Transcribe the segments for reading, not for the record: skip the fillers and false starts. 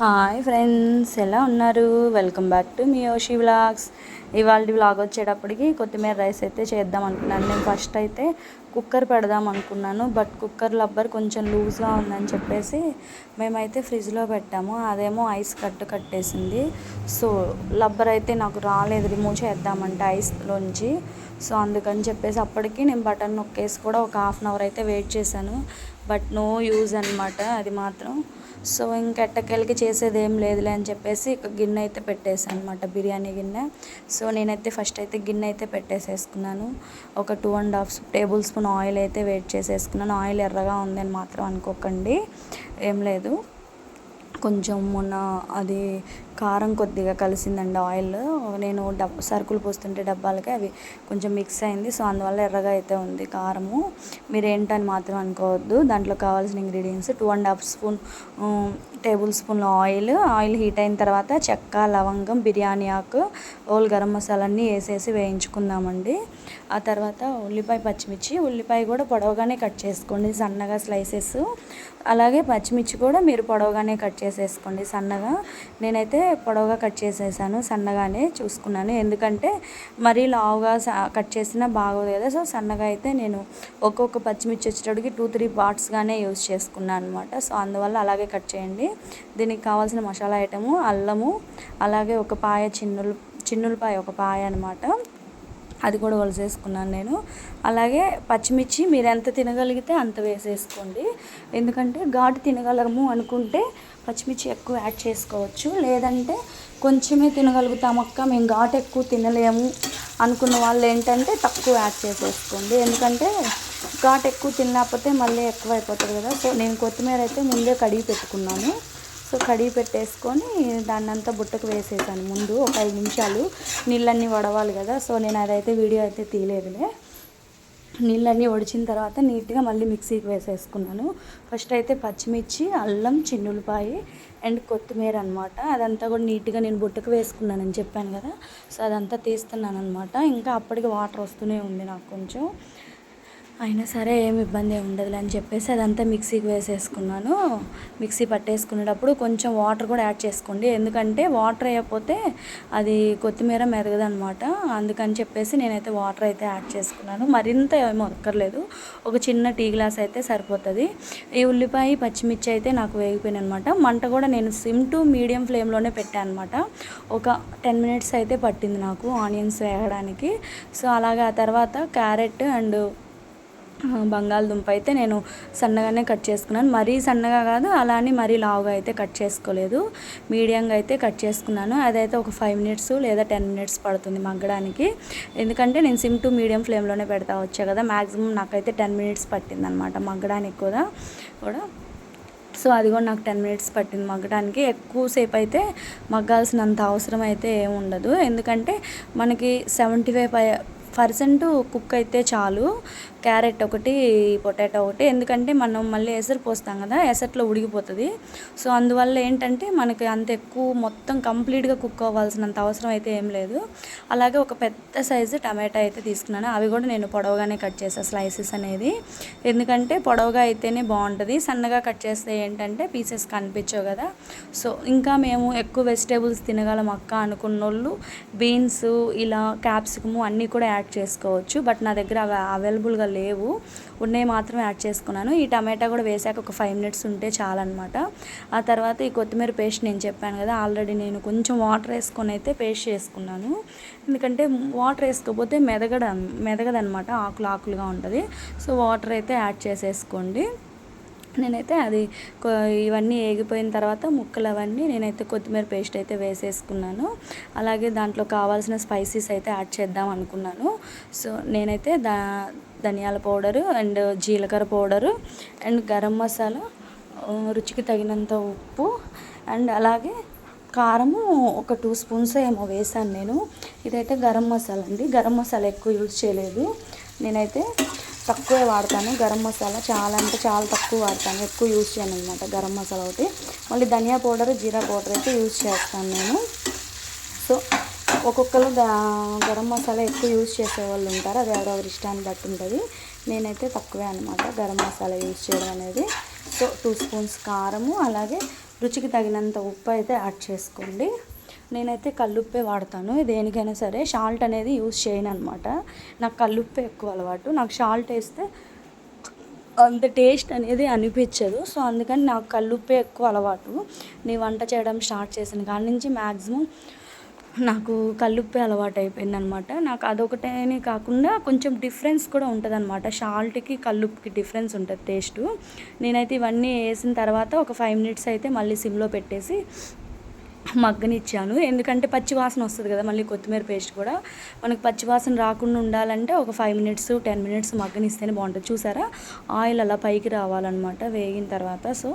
Hi friends, ఎలా ఉన్నారు? Welcome back to me యోషి vlogs. ఇవాళ వ్లాగ్ వచ్చేటప్పటికి కొత్తిమీర రైస్ అయితే చేద్దాం అనుకున్నాను. నేను ఫస్ట్ అయితే కుక్కర్ పెడదాం అనుకున్నాను, బట్ కుక్కర్ రబ్బర్ కొంచెం లూజ్గా ఉందని చెప్పేసి మేమైతే ఫ్రిడ్జ్లో పెట్టాము. అదేమో ఐస్ కట్టేసింది. సో రబ్బర్ అయితే నాకు రాలేదు, రిమూవ్ చేద్దామంటే ఐస్లోంచి. సో అందుకని చెప్పేసి అప్పటికి నేను బటన్ నొక్కేసి కూడా ఒక హాఫ్ అన్ అవర్ అయితే వెయిట్ చేశాను, బట్ నో యూజ్ అనమాట అది మాత్రం. సో ఇంకెట్టకెళ్ళకి చేసేది ఏం లేదులే అని చెప్పేసి ఒక గిన్నె అయితే పెట్టేసాను అనమాట, బిర్యానీ గిన్నె. సో నేనైతే ఫస్ట్ అయితే గిన్నె అయితే పెట్టేసేసుకున్నాను. ఒక 2.5 టేబుల్ స్పూన్ ఆయిల్ అయితే వేడి చేసేసుకున్నాను. ఆయిల్ ఎర్రగా ఉందని మాత్రం అనుకోకండి, ఏం లేదు. కొంచెం మొన్న అది కారం కొద్దిగా కలిసిందండి ఆయిల్. నేను సరుకులు పోస్తుంటే డబ్బాలకి అవి కొంచెం మిక్స్ అయింది. సో అందువల్ల ఎర్రగా అయితే ఉంది కారము. మీరేంటని మాత్రం అనుకోవద్దు. దాంట్లో కావాల్సిన ఇంగ్రీడియంట్స్ 2.5 టేబుల్ స్పూన్ల ఆయిల్ హీట్ అయిన తర్వాత చెక్క, లవంగం, బిర్యానీ ఆకు, హోల్ గరం మసాలా అన్నీ వేసేసి వేయించుకుందామండి. ఆ తర్వాత పచ్చిమిర్చి, ఉల్లిపాయ కూడా పొడవుగానే కట్ చేసుకోండి సన్నగా స్లైసెస్. అలాగే పచ్చిమిర్చి కూడా మీరు పొడవుగానే కట్ చేసేసుకోండి సన్నగా. నేనైతే పొడవుగా కట్ చేసేసాను, సన్నగానే చూసుకున్నాను. ఎందుకంటే మరీ లావుగా కట్ చేసినా బాగోదు కదా. సో సన్నగా అయితే నేను ఒక్కొక్క పచ్చిమిర్చి వచ్చేటప్పటికి 2-3 పార్ట్స్గానే యూజ్ చేసుకున్నాను అనమాట. సో అందువల్ల అలాగే కట్ చేయండి. దీనికి కావాల్సిన మసాలా ఐటము అల్లము, అలాగే ఒక పాయ చిన్నులపాయ ఒక పాయ అనమాట, అది కూడా వలిసేసుకున్నాను నేను. అలాగే పచ్చిమిర్చి మీరు ఎంత తినగలిగితే అంత వేసేసుకోండి. ఎందుకంటే ఘాటు తినగలము అనుకుంటే పచ్చిమిర్చి ఎక్కువ యాడ్ చేసుకోవచ్చు, లేదంటే కొంచెమే తినగలుగుతామక్క మేము ఘాటు ఎక్కువ తినలేము అనుకున్న వాళ్ళు ఏంటంటే తక్కువ యాడ్ చేసేసుకోండి. ఎందుకంటే ఘాటు ఎక్కువ తినలేకపోతే మళ్ళీ ఎక్కువ అయిపోతుంది కదా. సో నేను కొత్తిమీర అయితే ముందే కడిగి పెట్టుకున్నాను. సో కడిగి పెట్టేసుకొని దాన్ని అంతా బుట్టకు వేసేసాను ముందు ఒక 5 నిమిషాలు. నీళ్ళన్నీ వడవాలి కదా. సో నేను అదైతే వీడియో అయితే తీయలేదులే. నీళ్ళన్నీ వడిచిన తర్వాత నీట్గా మళ్ళీ మిక్సీకి వేసేసుకున్నాను. ఫస్ట్ అయితే పచ్చిమిర్చి, అల్లం, చిన్నులపాయ అండ్ కొత్తిమీర అనమాట. అదంతా కూడా నీట్గా నేను బుట్టకు వేసుకున్నానని చెప్పాను కదా. సో అదంతా తీస్తున్నాను అనమాట. ఇంకా అప్పటికి వాటర్ వస్తూనే ఉంది నాకు కొంచెం, అయినా సరే ఏమి ఇబ్బంది ఉండదులే అని చెప్పేసి అదంతా మిక్సీకి వేసేసుకున్నాను. మిక్సీ పట్టేసుకునేటప్పుడు కొంచెం వాటర్ కూడా యాడ్ చేసుకోండి, ఎందుకంటే వాటర్ వేయకపోతే అది కొత్తిమీర మెదగదనమాట. అందుకని చెప్పేసి నేనైతే వాటర్ అయితే యాడ్ చేసుకున్నాను. మరింత ఏమీ అక్కర్లేదు, ఒక చిన్న టీ గ్లాస్ అయితే సరిపోతుంది. ఈ ఉల్లిపాయ, పచ్చిమిర్చి అయితే నాకు వేగిపోయినాయి అనమాట. మంట కూడా నేను సిమ్ టు మీడియం ఫ్లేమ్లోనే పెట్టాను అనమాట. ఒక 10 మినిట్స్ అయితే పట్టింది నాకు ఆనియన్స్ వేయడానికి. సో అలాగే ఆ తర్వాత క్యారెట్ అండ్ బంగాళదుంప అయితే నేను సన్నగానే కట్ చేసుకున్నాను. మరీ సన్నగా కాదు, అలా అని మరీ లావుగా అయితే కట్ చేసుకోలేదు, మీడియంగా అయితే కట్ చేసుకున్నాను. అదైతే ఒక 5 మినిట్స్ లేదా 10 మినిట్స్ పడుతుంది మగ్గడానికి. ఎందుకంటే నేను సిమ్ టు మీడియం ఫ్లేమ్లోనే పెడతా వచ్చా కదా. మ్యాక్సిమం నాకైతే 10 మినిట్స్ పట్టింది అనమాట మగ్గడానికి కూడా. సో అది కూడా నాకు 10 మినిట్స్ పట్టింది మగ్గడానికి. ఎక్కువసేపు అయితే మగ్గాల్సినంత అవసరం అయితే ఏమి ఉండదు, ఎందుకంటే మనకి 75% కుక్ అయితే చాలు. క్యారెట్ ఒకటి, పొటాటో ఒకటి, ఎందుకంటే మనం మళ్ళీ ఎసరు పోస్తాం కదా, ఎసట్లో ఉడికిపోతుంది. సో అందువల్ల ఏంటంటే మనకి అంత ఎక్కువ మొత్తం కంప్లీట్గా కుక్ అవ్వాల్సినంత అవసరం అయితే ఏం లేదు. అలాగే ఒక పెద్ద సైజు టమాటా అయితే తీసుకున్నాను. అవి కూడా నేను పొడవుగానే కట్ చేసాను స్లైసెస్ అనేది, ఎందుకంటే పొడవుగా అయితేనే బాగుంటుంది. సన్నగా కట్ చేస్తే ఏంటంటే పీసెస్ కనిపించవు కదా. సో ఇంకా మేము ఎక్కువ వెజిటేబుల్స్ తినగలం అక్క అనుకున్న వాళ్ళు బీన్స్, ఇలా క్యాప్సికము అన్నీ కూడా యాడ్ చేసుకోవచ్చు. బట్ నా దగ్గర అవి అవైలబుల్గా లేవు, ఉన్నాయి మాత్రమే యాడ్ చేసుకున్నాను. ఈ టమాటా కూడా వేసాక ఒక 5 మినిట్స్ ఉంటే చాలన్నమాట. ఆ తర్వాత ఈ కొత్తిమీర పేస్ట్ నేను చెప్పాను కదా, ఆల్రెడీ నేను కొంచెం వాటర్ వేసుకొని అయితే పేస్ట్ చేసుకున్నాను. ఎందుకంటే వాటర్ వేసుకోకపోతే మెదగదనమాట, ఆకులుగా ఉంటుంది. సో వాటర్ అయితే యాడ్ చేసేసుకోండి. నేనైతే అది ఇవన్నీ వేగిపోయిన తర్వాత ముక్కలు అవన్నీ నేనైతే కొత్తిమీర పేస్ట్ అయితే వేసేసుకున్నాను. అలాగే దాంట్లో కావాల్సిన స్పైసెస్ అయితే యాడ్ చేద్దాం అనుకున్నాను. సో నేనైతే ధనియాల పౌడరు అండ్ జీలకర్ర పౌడరు అండ్ గరం మసాలా, రుచికి తగినంత ఉప్పు అండ్ అలాగే కారము ఒక 2 స్పూన్స్ ఏమో వేసాను నేను. ఇదైతే గరం మసాలా అండి, గరం మసాలా ఎక్కువ యూజ్ చేయలేదు, నేనైతే తక్కువే వాడతాను. గరం మసాలా చాలా అంటే చాలా తక్కువ వాడతాను, ఎక్కువ యూజ్ చేయను అనమాట గరం మసాలా ఒకటి. మళ్ళీ ధనియా పౌడర్, జీరా పౌడర్ అయితే యూజ్ చేస్తాను నేను. సో ఒక్కొక్కరు గరం మసాలా ఎక్కువ యూజ్ చేసేవాళ్ళు ఉంటారు, అది ఎవరెవరి ఇష్టాన్ని బట్టి ఉంటుంది. నేనైతే తక్కువే అనమాట గరం మసాలా యూజ్ చేయడం అనేది. సో 2 స్పూన్స్ కారము, అలాగే రుచికి తగినంత ఉప్పు అయితే యాడ్ చేసుకోండి. నేనైతే కల్లుప్పే వాడతాను దేనికైనా సరే, సాల్ట్ అనేది యూజ్ చేయను అనమాట. నాకు కల్లుప్పే ఎక్కువ అలవాటు. నాకు సాల్ట్ వేస్తే అంత టేస్ట్ అనేది అనిపించదు. సో అందుకని నాకు కల్లుప్పే ఎక్కువ అలవాటు. నేను వంట చేయడం స్టార్ట్ చేసిన కాడి నుంచి మ్యాక్సిమం నాకు కల్లుప్పే అలవాటు అయిపోయిందనమాట. నాకు అదొకటేనే కాకుండా కొంచెం డిఫరెన్స్ కూడా ఉంటుందన్నమాట. సాల్ట్కి కల్లుప్పుకి డిఫరెన్స్ ఉంటుంది టేస్టు. నేనైతే ఇవన్నీ వేసిన తర్వాత ఒక 5 మినిట్స్ అయితే మళ్ళీ సిమ్లో పెట్టేసి మగ్గనిచ్చాను. ఎందుకంటే పచ్చి వాసన వస్తుంది కదా, మళ్ళీ కొత్తిమీర పేస్ట్ కూడా మనకు పచ్చి వాసన రాకుండా ఉండాలంటే ఒక 5 మినిట్స్ 10 మినిట్స్ మగ్గనిస్తేనే బాగుంటుంది. చూసారా, ఆయిల్ అలా పైకి రావాలన్నమాట వేగిన తర్వాత. సో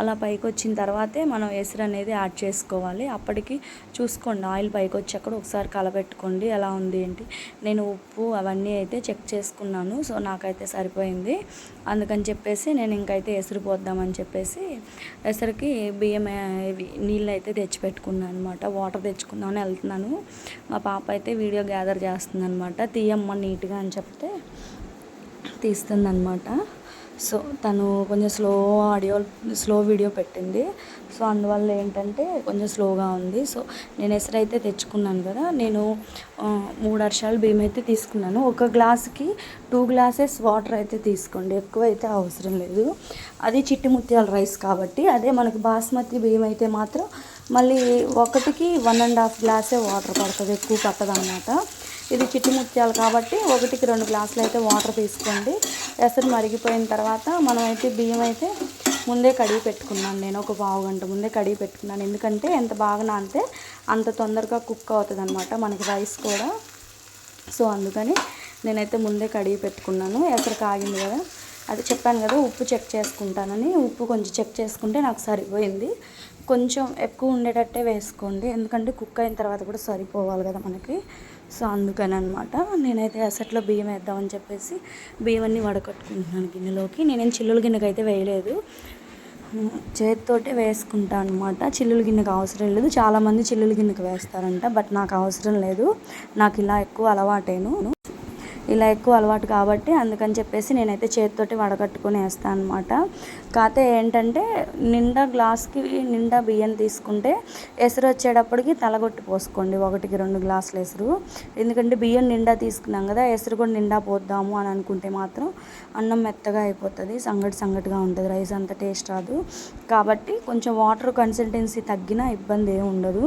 అలా పైకి వచ్చిన తర్వాతే మనం ఎసురు అనేది యాడ్ చేసుకోవాలి. అప్పటికి చూసుకోండి, ఆయిల్ పైకి వచ్చాక ఒకసారి కలపెట్టుకోండి ఎలా ఉంది ఏంటి. నేను ఉప్పు అవన్నీ అయితే చెక్ చేసుకున్నాను. సో నాకైతే సరిపోయింది. అందుకని చెప్పేసి నేను ఇంకైతే ఎసురు పోద్దామని చెప్పేసి ఎసరికి బియ్యం నీళ్ళు అయితే తెచ్చిపెట్టుకున్నాను అనమాట. వాటర్ తెచ్చుకుందామని వెళ్తున్నాను. మా పాప అయితే వీడియో గ్యాదర్ చేస్తుంది అనమాట. తీయమ్మ నీట్గా అని చెప్తే తీస్తుందన్నమాట. సో తను కొంచెం స్లో వీడియో పెట్టింది. సో అందువల్ల ఏంటంటే కొంచెం స్లోగా ఉంది. సో నేను ఎసరు అయితే తెచ్చుకున్నాను కదా, నేను 3 అరిశాలు బియ్యం అయితే తీసుకున్నాను. ఒక గ్లాసుకి 2 గ్లాసెస్ వాటర్ అయితే తీసుకోండి, ఎక్కువ అయితే అవసరం లేదు. అది చిట్టి ముత్యాల రైస్ కాబట్టి. అదే మనకి బాస్మతి బియ్యం అయితే మాత్రం మళ్ళీ ఒకటికి 1.5 గ్లాసే వాటర్ పడుతుంది, ఎక్కువ పట్టదన్నమాట. ఇది చిట్టి ముత్యాలు కాబట్టి 1కి 2 గ్లాసులు అయితే వాటర్ తీసుకోండి. ఎసరు మరిగిపోయిన తర్వాత మనమైతే బియ్యం అయితే ముందే కడిగి పెట్టుకున్నాను. నేను ఒక పావు గంట ముందే కడిగి పెట్టుకున్నాను. ఎందుకంటే ఎంత బాగా నానితే అంత తొందరగా కుక్ అవుతుంది అనమాట మనకి రైస్ కూడా. సో అందుకని నేనైతే ముందే కడిగి పెట్టుకున్నాను. ఎసరు కాగింది కదా, అది చెప్పాను కదా ఉప్పు చెక్ చేసుకుంటానని. ఉప్పు కొంచెం చెక్ చేసుకుంటే నాకు సరిపోయింది. కొంచెం ఎక్కువ ఉండేటట్టే వేసుకోండి, ఎందుకంటే కుక్ అయిన తర్వాత కూడా సరిపోవాలి కదా మనకి. సో అందుకని అనమాట నేనైతే ఎసట్లో బియ్యం వేద్దామని చెప్పేసి బియ్యం అన్నీ వడకట్టుకుంటున్నాను గిన్నెలోకి. నేనేం చిల్లుల గిన్నెకి అయితే వేయలేదు, చేతితోటే వేసుకుంటాను అనమాట. చిల్లుల గిన్నెకి అవసరం లేదు. చాలామంది చిల్లుల గిన్నెకి వేస్తారంట, బట్ నాకు అవసరం లేదు. నాకు ఇలా ఎక్కువ అలవాటు కాబట్టి అందుకని చెప్పేసి నేనైతే చేతితోటి వడకట్టుకొని వేస్తాను అనమాట. కాకపోతే ఏంటంటే గ్లాస్కి నిండా బియ్యం తీసుకుంటే ఎసరు వచ్చేటప్పటికి తలగొట్టి పోసుకోండి 1కి 2 గ్లాసులు ఎసరు. ఎందుకంటే బియ్యం నిండా తీసుకున్నాం కదా, ఎసరు కూడా నిండా పోద్దాము అని అనుకుంటే మాత్రం అన్నం మెత్తగా అయిపోతుంది, సంగటిగా ఉంటుంది, రైస్ అంత టేస్ట్ రాదు. కాబట్టి కొంచెం వాటర్ కన్సిస్టెన్సీ తగ్గినా ఇబ్బంది ఏమి ఉండదు.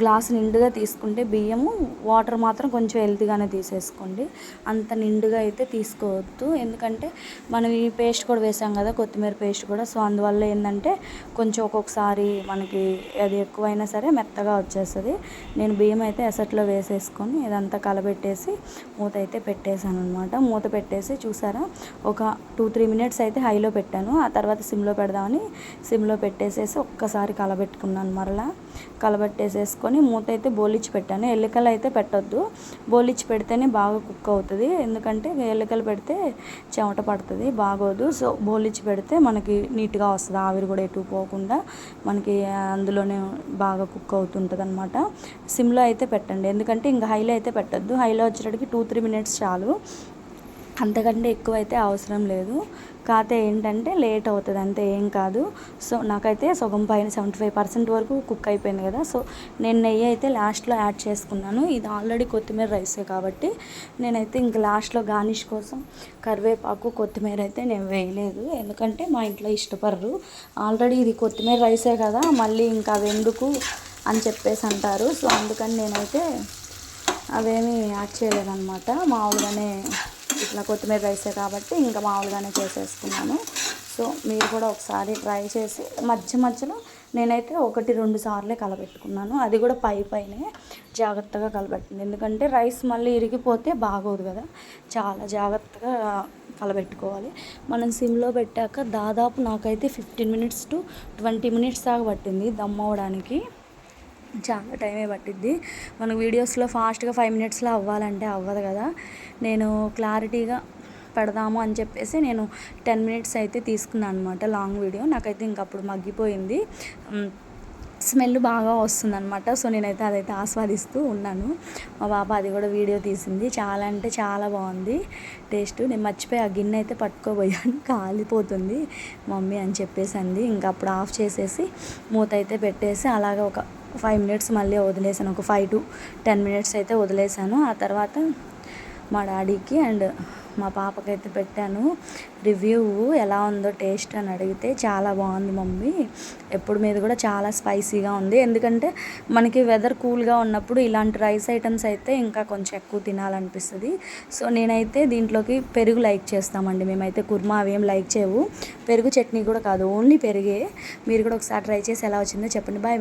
గ్లాసు నిండుగా తీసుకుంటే బియ్యము, వాటర్ మాత్రం కొంచెం హెల్తీగానే తీసేసుకోండి. అంత నిండుగా అయితే తీసుకోవద్దు, ఎందుకంటే మనం ఈ పేస్ట్ కూడా వేసాం కదా, కొత్తిమీర పేస్ట్ కూడా. సో అందువల్ల ఏంటంటే కొంచెం ఒక్కొక్కసారి మనకి అది ఎక్కువైనా సరే మెత్తగా వచ్చేస్తుంది. నేను బియ్యం అయితే ఎసట్లో వేసేసుకొని ఇదంతా కలబెట్టేసి మూత అయితే పెట్టేశాను అనమాట. మూత పెట్టేసి చూసారా, ఒక 2-3 మినిట్స్ అయితే హైలో పెట్టాను. ఆ తర్వాత సిమ్లో పెడదామని సిమ్లో పెట్టేసేసి ఒక్కసారి కలబెట్టుకున్నాను. మరలా కలబెట్టేసేసి మూత అయితే బోలిచ్చి పెట్టాను. ఎల్లికలు అయితే పెట్టొద్దు, బోలిచ్చి పెడితేనే బాగా కుక్ అవుతుంది. ఎందుకంటే ఎల్లికలు పెడితే చెమట పడుతుంది, బాగోదు. సో బోలిచ్చి పెడితే మనకి నీట్గా వస్తుంది, ఆవిరి కూడా ఎటు పోకుండా మనకి అందులోనే బాగా కుక్ అవుతుంటుంది అనమాట. సిమ్లో అయితే పెట్టండి, ఎందుకంటే ఇంకా హైలో అయితే పెట్టొద్దు. హైలో వచ్చేటప్పటికి 2-3 మినిట్స్ చాలు, అంతకంటే ఎక్కువ అయితే అవసరం లేదు. కాకపోతే ఏంటంటే లేట్ అవుతుంది, అంతే, ఏం కాదు. సో నాకైతే సగం పైన 75% వరకు కుక్ అయిపోయింది కదా. సో నేను నెయ్యి అయితే లాస్ట్లో యాడ్ చేసుకున్నాను. ఇది ఆల్రెడీ కొత్తిమీర రైసే కాబట్టి నేనైతే ఇంక లాస్ట్లో గార్నిష్ కోసం కరివేపాకు కొత్తిమీర అయితే నేను వేయలేదు, ఎందుకంటే మా ఇంట్లో ఇష్టపడరు. ఆల్రెడీ ఇది కొత్తిమీర రైసే కదా, మళ్ళీ ఇంకా అవి ఎందుకు అని చెప్పేసి అంటారు. సో అందుకని నేనైతే అవేమీ యాడ్ చేయలేదన్నమాట. మామూలుగానే ఇట్లా కొత్తిమీర రైసే కాబట్టి ఇంకా మామూలుగానే చేసేసుకున్నాను. సో మీరు కూడా ఒకసారి ట్రై చేసి మధ్యలో నేనైతే 1-2 సార్లే కలబెట్టుకున్నాను, అది కూడా పైనే జాగ్రత్తగా కలబెట్టింది. ఎందుకంటే రైస్ మళ్ళీ ఇరిగిపోతే బాగోదు కదా, చాలా జాగ్రత్తగా కలబెట్టుకోవాలి. మనం సిమ్లో పెట్టాక దాదాపు నాకైతే 15 మినిట్స్ to 20 మినిట్స్ దాకా పట్టింది దమ్ అవ్వడానికి. చాలా టైమే పట్టిద్ది. మనకు వీడియోస్లో ఫాస్ట్గా 5 మినిట్స్లో అవ్వాలంటే అవ్వదు కదా. నేను క్లారిటీగా పెడదాము అని చెప్పేసి నేను 10 మినిట్స్ అయితే తీసుకున్నాను అనమాట లాంగ్ వీడియో. నాకైతే ఇంకప్పుడు మగ్గిపోయింది. స్మెల్ బాగా వస్తుందన్నమాట. సో నేనైతే అదైతే ఆస్వాదిస్తూ ఉన్నాను. మా పాప అది కూడా వీడియో తీసింది. చాలా అంటే చాలా బాగుంది టేస్ట్. నేను మర్చిపోయి ఆ గిన్నె అయితే పట్టుకోబోయాను, కాలిపోతుంది మమ్మీ అని చెప్పేసి అంది. ఇంకా అప్పుడు ఆఫ్ చేసేసి మూత అయితే పెట్టేసి అలాగ ఒక 5 మినిట్స్ మళ్ళీ వదిలేసాను. ఒక 5 to 10 మినిట్స్ అయితే వదిలేసాను. ఆ తర్వాత మా డాడీకి అండ్ మా పాపకైతే పెట్టాను. రివ్యూ ఎలా ఉందో టేస్ట్ అని అడిగితే చాలా బాగుంది మమ్మీ, ఎప్పుడు మీద కూడా చాలా స్పైసీగా ఉంది. ఎందుకంటే మనకి వెదర్ కూల్గా ఉన్నప్పుడు ఇలాంటి రైస్ ఐటమ్స్ అయితే ఇంకా కొంచెం ఎక్కువ తినాలనిపిస్తుంది. సో నేనైతే దీంట్లోకి పెరుగు లైక్ చేస్తామండి. మేమైతే కుర్మా అవి ఏం లైక్ చేయవు. పెరుగు చట్నీ కూడా కాదు, ఓన్లీ పెరిగే. మీరు కూడా ఒకసారి ట్రై చేసి ఎలా వచ్చిందో చెప్పండి. బాయ్.